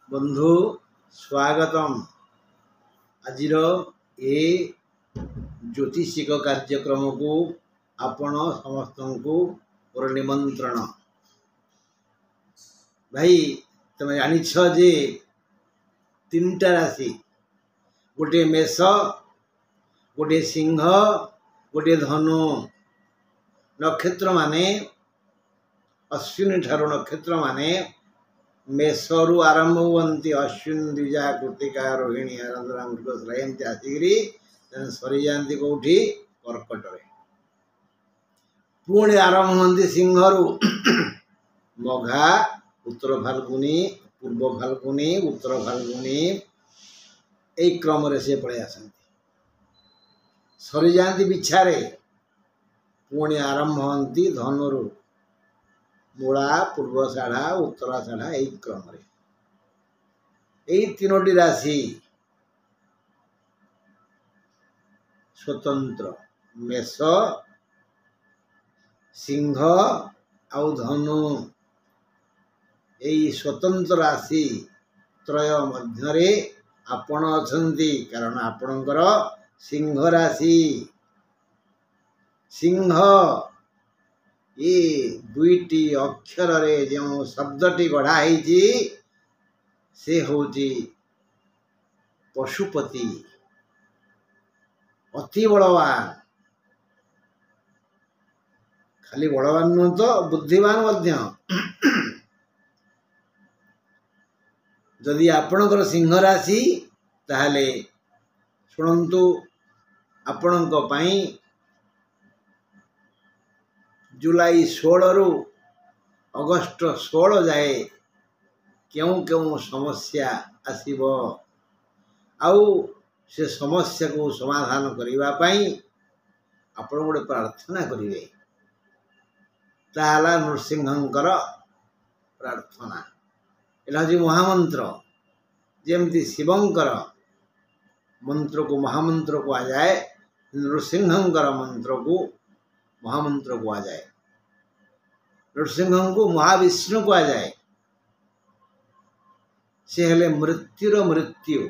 बंधु स्वागतम आजिर ए ज्योतिषिक कार्यक्रम को आपण समस्त को और निमंत्रण। भाई तुम जानी जे तीनटा राशि गोटे मेष गोटे सिंह गोटे धनु नक्षत्र माने अश्विनी ठारू नक्षत्र माने मेषरु आरंभ हुंती अश्विन द्विजा कृतिका रोहिणी आराधना मृगश्रयंती आसिकी सरी जाती कौटी कर्कट पुणी आरंभ हुंती सिंहरु मघा उत्तर फाल्गुनी पूर्व फाल्गुनी उत्तर फाल्गुनी यही क्रम से पड़े आसती सरी जाती बिछारे पुणी आरंभ हुंती धनुरु मूला पूर्वषाढ़ा उत्तराषाढ़ा यही क्रम यही तीनोटी राशि स्वतंत्र मेष सिंह आउ धनु यही स्वतंत्र राशि त्रय मध्य आपण अछंती कारण आपणकर सिंह राशि सिंह ये दुईटी अक्षर रे जो शब्दटी गढ़ाई से होची पशुपति अति बलवान खाली बलवान नुह तो बुद्धिमान मध्य जदि आपणकर सिंह राशि ताहले शुणंतु आपणक पई जुलाई 16 रु अगस्ट 16 जाए क्यों क्यों समस्या आसीबो आउ से समस्या को समाधान करिबा पई आपण गोटे प्रार्थना करिवे ताला नृसिंहंकर प्रार्थना एला जी महामंत्र जेमती शिवंकर मंत्र को महामंत्र को आ जाए नृसिंहंकर मंत्र को महामंत्र को आ जाए नृसिंह को महाविष्णु को आ जाए से हेले मृत्युर मृत्यु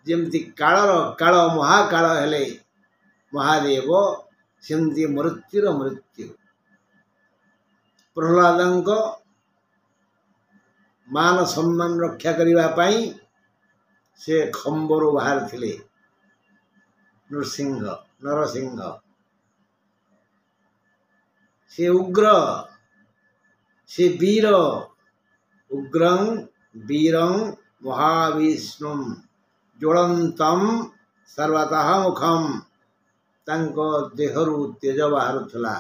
जेमती कालर काल महाकाल हेले महादेव सेमती मृत्युर मृत्यु प्रहलादंक मान सम्मान रक्षा करिबा पई से खंबरु बाहर थिले नृसिंह नरसिंह से उग्र से वीर उग्रं वीरं महाविष्णु ज्वलंतम सर्वतः मुखम तांको देहरु तेज बाहर थला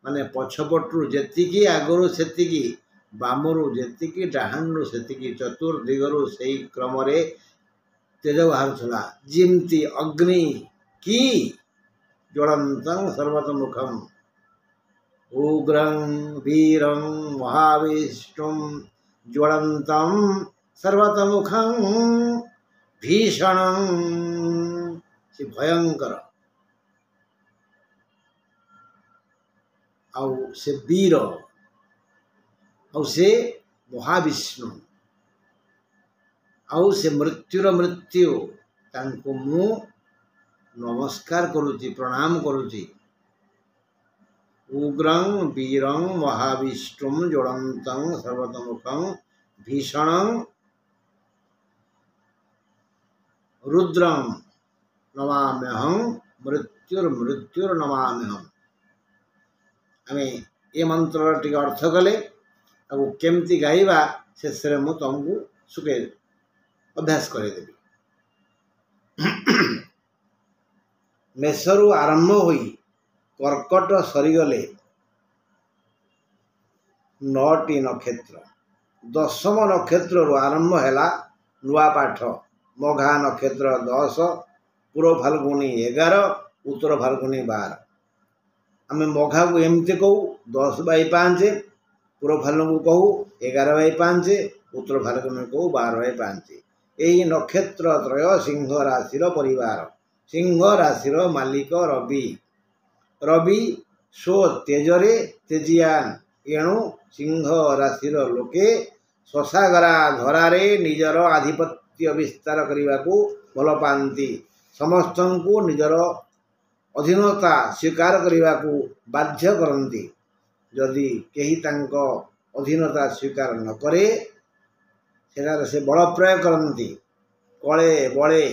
माने पछपटु जेतिकी आगरु सेतिकी बामरु जेतिकी डाहाणु सेतिकी चतुर्दिगरु सेई क्रम रे तेज बाहर थला जिमती अग्नि की ज्वलंतम सर्वतः मुखम उग्रं वीरं महाविष्णुं ज्वलंतं सर्वतमुखं भीषणं से भयंकर आउ से वीर आउ से महाविष्णु आउ से मृत्युर मृत्यु तांको मु नमस्कार करुची प्रणाम करुची उग्रं वीरं महाविष्णुं ज्वलंतं सर्वतमुखं भीषणं रुद्रं नमाम्यहं मृत्युर्मृत्युर्नमाम्यहं आमे ये मंत्र टिके अर्थ कले अब केमती गाइबा शेष रे मु तुमको सुके अभ्यास करे देबी मेषरु आरंभ होई कर्कट सरीगले 9टी नक्षत्र दशम नक्षत्र आरंभ हैला नुआ पाठ मघा नक्षत्र 10 पूर्व फाल्गुनी 11 उत्तर फाल्गुनी 12 आम मघा को एमती कहू 10/5 पूर्व फाल्गुनी को कहू 11/5 उत्तर फाल्गुनी कहू 12/5 यही नक्षत्र त्रय सिंह राशि परिवार सिंह राशि मालिक रवि रवि स्व तेजरे तेजियान एणु सिंह राशि लोके ଶଶାଗରା ଧରାରେ ନିଜର ଆଧିପତ୍ୟ ବିସ୍ତାର କରିବାକୁ ଭଲ ପାଆନ୍ତି। ସମସ୍ତଙ୍କୁ ନିଜର ଅଧୀନତା ସ୍ୱୀକାର କରିବାକୁ ବାଧ୍ୟ କରନ୍ତି। ଯଦି କେହି ତାଙ୍କ ଅଧୀନତା ସ୍ୱୀକାର ନ କରେ ସେଠାରେ ସେ ବଳ ପ୍ରୟୋଗ କରନ୍ତି। କଳେ ବଳେ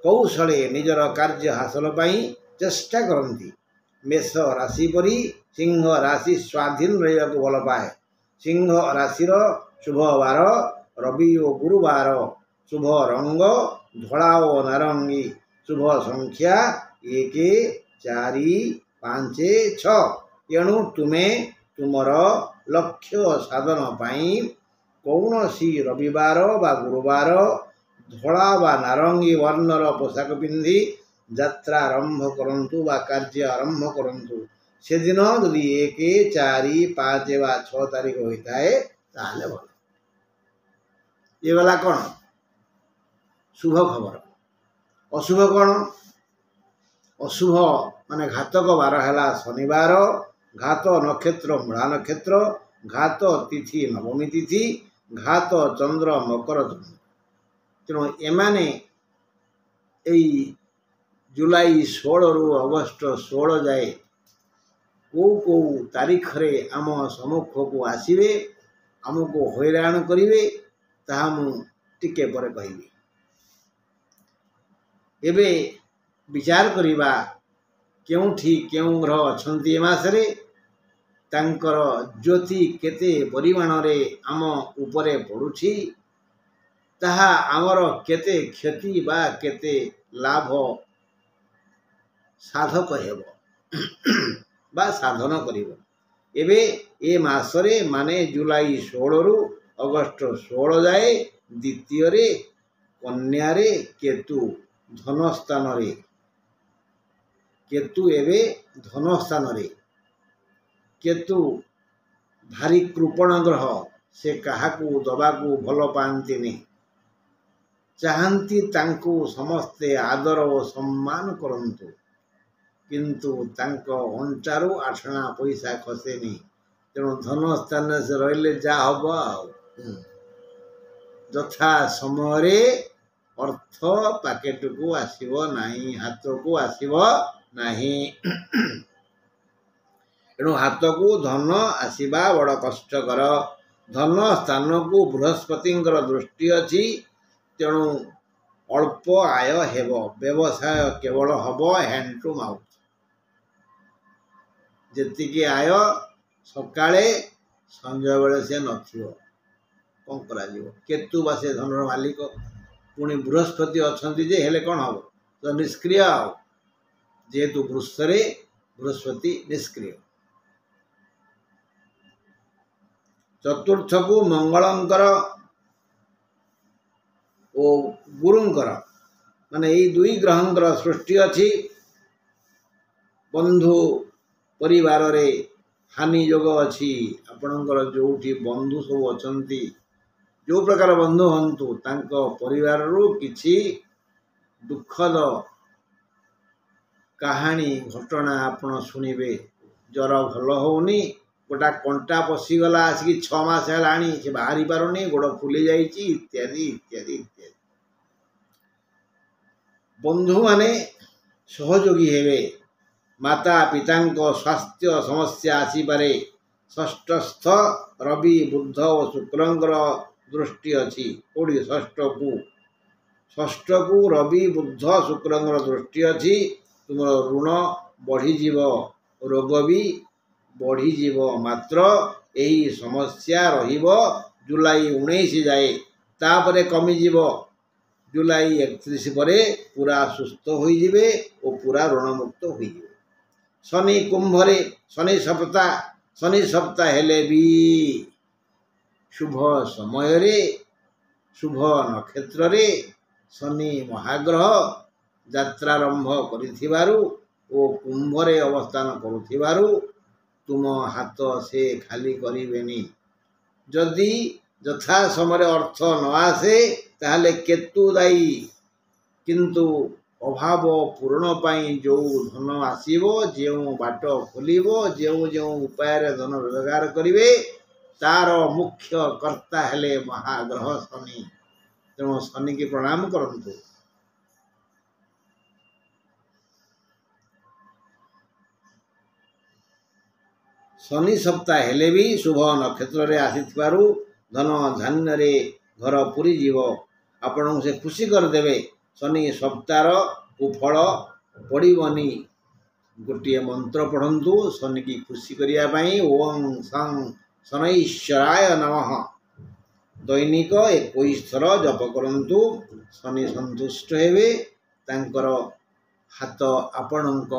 କୌଶଳେ ନିଜର କାର୍ଯ୍ୟ ହାସଲ ପାଇଁ ଚେଷ୍ଟା କରନ୍ତି। ମେଷ ରାଶି ପରି ସିଂହ ରାଶି ସ୍ୱାଧୀନ ରହିବାକୁ ଭଲ ପାଏ। ସିଂହ ରାଶିର ଶୁଭ ବାର ରବି ଓ ଗୁରୁବାର। ଶୁଭ ରଙ୍ଗ ଧଳା ଓ ନାରଙ୍ଗୀ। ଶୁଭ ସଂଖ୍ୟା 1, 4, 5, 6। ଏଣୁ ତୁମେ ତୁମର ଲକ୍ଷ୍ୟ ସାଧନ ପାଇଁ କୌଣସି ରବିବାର ବା ଗୁରୁବାର ଧଳା ବା ନାରଙ୍ଗୀ ବର୍ଣ୍ଣର ପୋଷାକ ପିନ୍ଧି ଯାତ୍ରା ଆରମ୍ଭ କରନ୍ତୁ ବା କାର୍ଯ୍ୟ ଆରମ୍ଭ କରନ୍ତୁ। ସେଦିନ ଯଦି 1, 4, 5 ବା 6 ତାରିଖ ହୋଇଥାଏ ତାହେଲେ ଭଲ। ଏ ଗଲା କ'ଣ ଶୁଭ ଖବର। ଅଶୁଭ କ'ଣ? ଅଶୁଭ ମାନେ ଘାତକ ବାର ହେଲା ଶନିବାର, ଘାତ ନକ୍ଷତ୍ର ମୂଳା ନକ୍ଷତ୍ର, ଘାତ ତିଥି ନବମୀ ତିଥି, ଘାତ ଚନ୍ଦ୍ର ମକର ଚନ୍ଦ୍ର। ତେଣୁ ଏମାନେ ଏଇ ଜୁଲାଇ 16ରୁ ଅଗଷ୍ଟ 16 ଯାଏ କେଉଁ ତାରିଖରେ ଆମ ସମ୍ମୁଖକୁ ଆସିବେ, ଆମକୁ ହଇରାଣ କରିବେ, ତାହା ମୁଁ ଟିକେ ପରେ କହିବି। ଏବେ ବିଚାର କରିବା କେଉଁଠି କେଉଁ ଗ୍ରହ ଅଛନ୍ତି ଏ ମାସରେ, ତାଙ୍କର ଜ୍ୟୋତି କେତେ ପରିମାଣରେ ଆମ ଉପରେ ପଡ଼ୁଛି, ତାହା ଆମର କେତେ କ୍ଷତି ବା କେତେ ଲାଭ ସାଧକ ହେବ ବା ସାଧନ କରିବ। ଏବେ ଏ ମାସରେ ମାନେ ଜୁଲାଇ 16ରୁ ଅଗଷ୍ଟ 16 ଯାଏ ଦ୍ୱିତୀୟରେ କନ୍ୟାରେ କେତୁ ଧନସ୍ଥାନରେ, କେତୁ ଏବେ ଧନସ୍ଥାନରେ। କେତୁ ଭାରି କୃପଣ ଗ୍ରହ, ସେ କାହାକୁ ଦବାକୁ ଭଲ ପାଆନ୍ତିନି। ଚାହାନ୍ତି ତାଙ୍କୁ ସମସ୍ତେ ଆଦର ଓ ସମ୍ମାନ କରନ୍ତୁ, କିନ୍ତୁ ତାଙ୍କ ଅଣ୍ଟାରୁ ଆଠଣା ପଇସା ଖସେନି। ତେଣୁ ଧନସ୍ଥାନରେ ସେ ରହିଲେ ଯାହା ହବ ଆଉ। ଯଥା ସମୟରେ ଅର୍ଥ ପ୍ୟାକେଟକୁ ଆସିବ ନାହିଁ, ହାତକୁ ଆସିବ ନାହିଁ। ଏଣୁ ହାତକୁ ଧନ ଆସିବା ବଡ଼ କଷ୍ଟକର। ଧନ ସ୍ଥାନକୁ ବୃହସ୍ପତିଙ୍କର ଦୃଷ୍ଟି ଅଛି, ତେଣୁ ଅଳ୍ପ ଆୟ ହେବ। ବ୍ୟବସାୟ କେବଳ ହେବ ହ୍ୟାଣ୍ଡ ଟୁ ମାଉଥ। ଯେତିକି ଆୟ ସକାଳେ ସଞ୍ଜ ବେଳେ ସେ ନଥିବ, କ'ଣ କରାଯିବ? କେତୁ ବା ସେ ଧନର ମାଲିକ, ପୁଣି ବୃହସ୍ପତି ଅଛନ୍ତି ଯେ ହେଲେ କ'ଣ ହେବ? ତ ନିଷ୍କ୍ରିୟ ଆଉ। ଯେହେତୁ ବୃଷରେ ବୃହସ୍ପତି ନିଷ୍କ୍ରିୟ। ଚତୁର୍ଥକୁ ମଙ୍ଗଳଙ୍କର ଓ ଗୁରୁଙ୍କର ମାନେ ଏଇ ଦୁଇ ଗ୍ରହଙ୍କର ସୃଷ୍ଟି ଅଛି। ବନ୍ଧୁ ପରିବାରରେ ହାନି ଯୋଗ ଅଛି। ଆପଣଙ୍କର ଯେଉଁଠି ବନ୍ଧୁ ସବୁ ଅଛନ୍ତି, ଯେଉଁ ପ୍ରକାର ବନ୍ଧୁ ହୁଅନ୍ତୁ, ତାଙ୍କ ପରିବାରରୁ କିଛି ଦୁଃଖଦ କାହାଣୀ ଘଟଣା ଆପଣ ଶୁଣିବେ। ଜ୍ୱର ଭଲ ହେଉନି, ଗୋଟା କଣ୍ଟା ପଶିଗଲା, ଆସିକି 6 ମାସ ହେଲାଣି, ସେ ବାହାରି ପାରୁନି, ଗୋଡ଼ ଫୁଲି ଯାଇଛି, ଇତ୍ୟାଦି ଇତ୍ୟାଦି ଇତ୍ୟାଦି। ବନ୍ଧୁମାନେ ସହଯୋଗୀ ହେବେ। ମାତା ପିତାଙ୍କ ସ୍ୱାସ୍ଥ୍ୟ ସମସ୍ୟା ଆସିପାରେ। ଷଷ୍ଠସ୍ଥ ରବି ବୁଧ ଓ ଶୁକ୍ରଙ୍କର ଦୃଷ୍ଟି ଅଛି। କେଉଁଠି? ଷଷ୍ଠକୁ ରବି ବୁଧ ଶୁକ୍ରଙ୍କର ଦୃଷ୍ଟି ଅଛି। ତୁମର ଋଣ ବଢ଼ିଯିବ, ରୋଗ ବି ବଢ଼ିଯିବ। ମାତ୍ର ଏହି ସମସ୍ୟା ରହିବ ଜୁଲାଇ 19 ଯାଏ, ତାପରେ କମିଯିବ। ଜୁଲାଇ 31 ପରେ ପୁରା ସୁସ୍ଥ ହୋଇଯିବେ ଓ ପୁରା ଋଣମୁକ୍ତ ହୋଇଯିବେ। ଶନି କୁମ୍ଭରେ, ଶନି ସପ୍ତାହ ହେଲେ ବି ଶୁଭ ସମୟରେ ଶୁଭ ନକ୍ଷତ୍ରରେ ଶନି ମହାଗ୍ରହ ଯାତ୍ରାରମ୍ଭ କରିଥିବାରୁ ଓ କୁମ୍ଭରେ ଅବସ୍ଥାନ କରୁଥିବାରୁ ତୁମ ହାତ ସେ ଖାଲି କରିବେନି। ଯଦି ଯଥା ସମୟରେ ଅର୍ଥ ନ ଆସେ ତାହେଲେ କେତୁ ଦାୟୀ, କିନ୍ତୁ ଅଭାବ ପୂରଣ ପାଇଁ ଯେଉଁ ଧନ ଆସିବ, ଯେଉଁ ବାଟ ଖୋଲିବ, ଯେଉଁ ଯେଉଁ ଉପାୟରେ ଧନ ରୋଜଗାର କରିବେ, तार मुख्य कर्ता हेले महाग्रह शनि। तेणु शनि की प्रणाम करंतु। शनि सप्ताह हेले भी शुभ नक्षत्र रे आसीथिबारु धन धान्य रे घर पूरी जीव आपण से खुशी कर देवे। शनि सप्ताह कुफल पड़बनी। गोटे मंत्र पढ़ंतु शनि की खुशी करिया पई। ओम सं शनैश्वराय नमः दैनिक 21 थर जप करंतु। शनि संतुष्ट हेबे। तांकर हाथ आपणक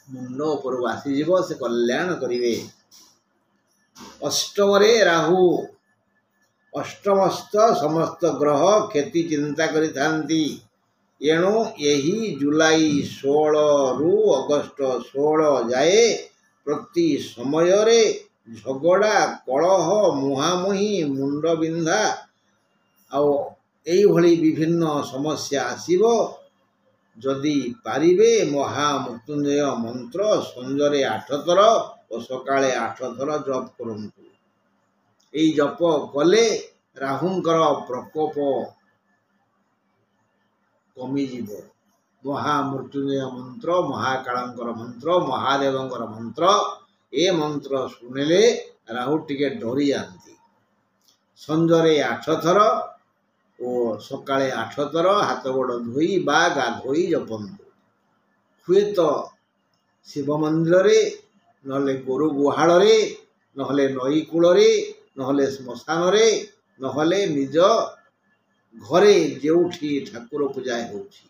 मुंड उपर आसीजिव। से कल्याण करिवे। अष्टम रे राहु अष्टमस्थ समस्त ग्रह खेती चिंता करिथांती। एणु यही जुलाई 16 रु अगस्त 16 जाए प्रति समय रे झगड़ा कलह मुहामुही मुंडबिंधा आउ एई भली विभिन्न समस्या आसीबो। जदि पारिबे महामृत्युंजय मंत्र संजरे 8 थर और सकाळे 8 थर जप करंतु। एई जप कले राहुंकर प्रकोप कमी जीव। महामृत्युंजय मंत्र महाकालंकर मंत्र महादेवंकर मंत्र ए मंत्र सुनिले राहु टिके डरी जाती। संजरे 8 थर और सकाळे 8 थर हाथ गोड़ धोई बा गाधोई जपंतु। हुए तो शिव मंदिर रे नहले गोरु गुहाल रे नहले नई कूल रे नहले श्मशान रे नहले निज घरे जेउठी ठाकुर पूजा होउछि।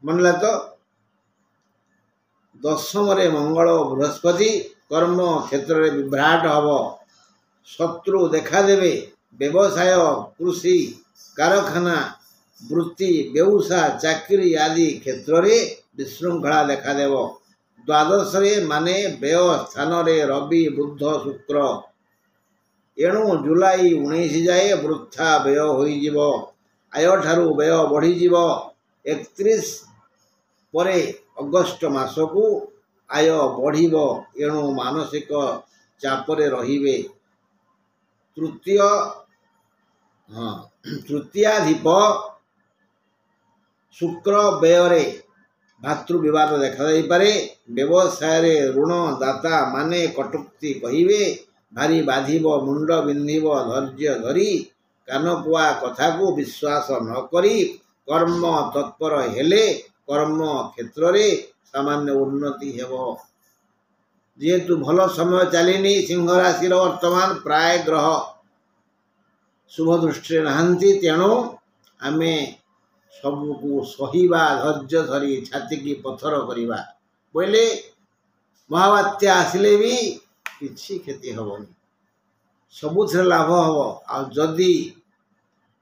मनला तो दशम रे मंगल बृहस्पति कर्म क्षेत्र रे विभ्राट हब। शत्रु देखा देवे। व्यवसाय कृषि कारखाना वृत्ति व्यवसाय चाकरी आदि क्षेत्र रे विशृंखला देखा देव। द्वादश रे माने व्यय स्थान रे रवि बुध शुक्र। एणु जुलाई 19 जाए वृथा व्यय होई जीव। आय ठारू व्यय बढ़ी जीव। 31 परे अगस्त मास को आय बढ़िब। एणु मानसिक चापरे रहिबे। तृतीयाधिप शुक्र व्यय भातृ विवाद देखा जाई पारे। व्यवसाय रे ऋण दाता माने कटुक्ति कहिबे। भारी बाधिब मुंड बिंधिब। धैर्य धरी कानकुआ कथा को विश्वास न करी कर्म तत्पर हेले कर्म क्षेत्र रे सामान्य उन्नति हेबो। जेहेतु भल समय चलिनी सिंह राशि वर्तमान प्राय ग्रह शुभ दृष्टि नहांती। तेणु आमे सबको सहिबा धैर्य धरी छाती की पत्थर करिबा बोले महाबात्या आसिले भी किछि क्षति हबनी। सबुथिरे लाभ हब। आ जदि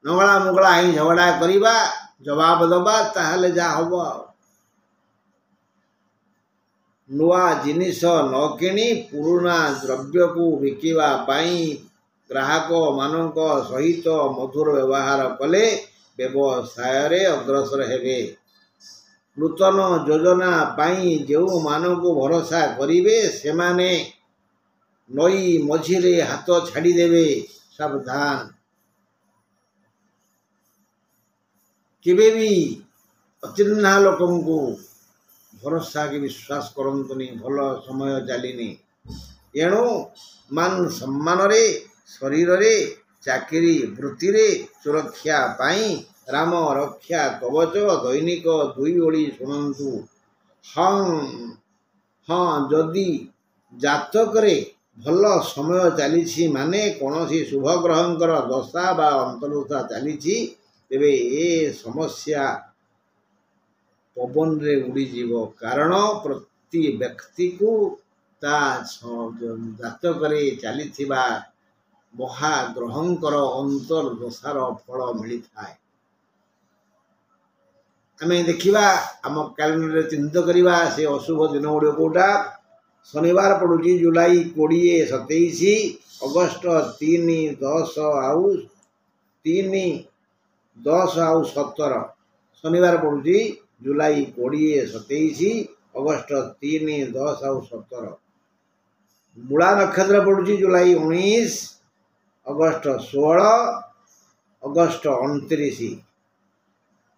नगला मुगला ही झगड़ा करिबा जवाब दबा ताहले जा हब। नुआ जिनिस न किनी पुराना द्रव्य को बिकिबा पाई ग्राहक मानक सहित मधुर व्यवहार कले व्यवसाय रे अग्रसर हेबे। नूतन योजना पाई जो मानक भरोसा करिवे सेमाने नई मझिरे हाथ छाड़ी देवे। सावधान। केबे भी अचिन्हा लोकन को भरोसा के विश्वास करंतुनी। भल समय चलिनी। एणु मान सम्मान रे शरीर रे चाकरी वृत्ति रे सुरक्षा पाई राम रक्षा कवच दैनिक 2 ओळी शुणंतु। हाँ जदि जातक रे भल समय चली माने कौनसी शुभ ग्रहंकर दशा बा अंतर्दशा चली तेबे ए समस्या पवन रे उड़ी जीव। कारण प्रति व्यक्ति को ता जातक रे चलीथिबा महाग्रहंकर अंतर्दशार फल मिली थाए। आमे देखिबा आम कैलेंडर चिंता करिबा से अशुभ दिन गुड़ कोटा। शनिवार पड़ुची जुलाई 20 27 अगस्त 3 10 आउ 17 शनिवार पड़ुची जुलाई 20 27 अगस्त 3 10 आउ 17। मूला नक्षत्र पड़ुची जुलाई 19, अगस्ट 16, अगस्ट 29।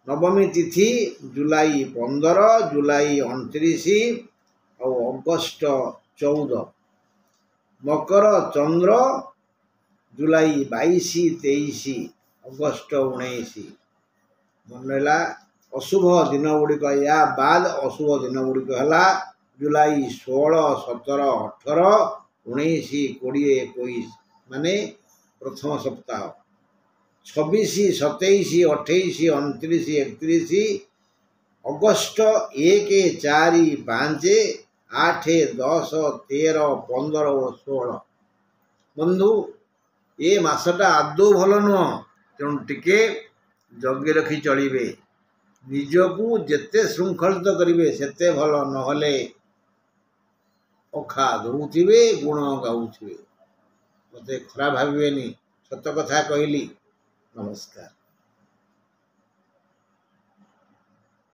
नवमी तिथि जुलाई 15, जुलाई 29 और अगस्ट 14। मकर चंद्र जुलाई 22, 23, अगस्ट 19। मन रहा अशुभ दिन गुड़िक या बाद अशुभ दिन गुड़िक है जुलाई 16, 17, 18, 19, 20, 21 माने प्रथम सप्ताह। 26, 27, 28, 29, 31, अगस्ट 1, 4, 5, 8, 10, 13, 15 और 16। बंधु ये मासटा आदौ भल नुह, तेणु टिके जगी रखी चलिए। निजकू जेते श्रृंखलित करेंगे सेते भल, नहले अखा धरुवे गुण गाउथिबे। मते खराब भाविबेनी, सत कथा कहली। नमस्कार।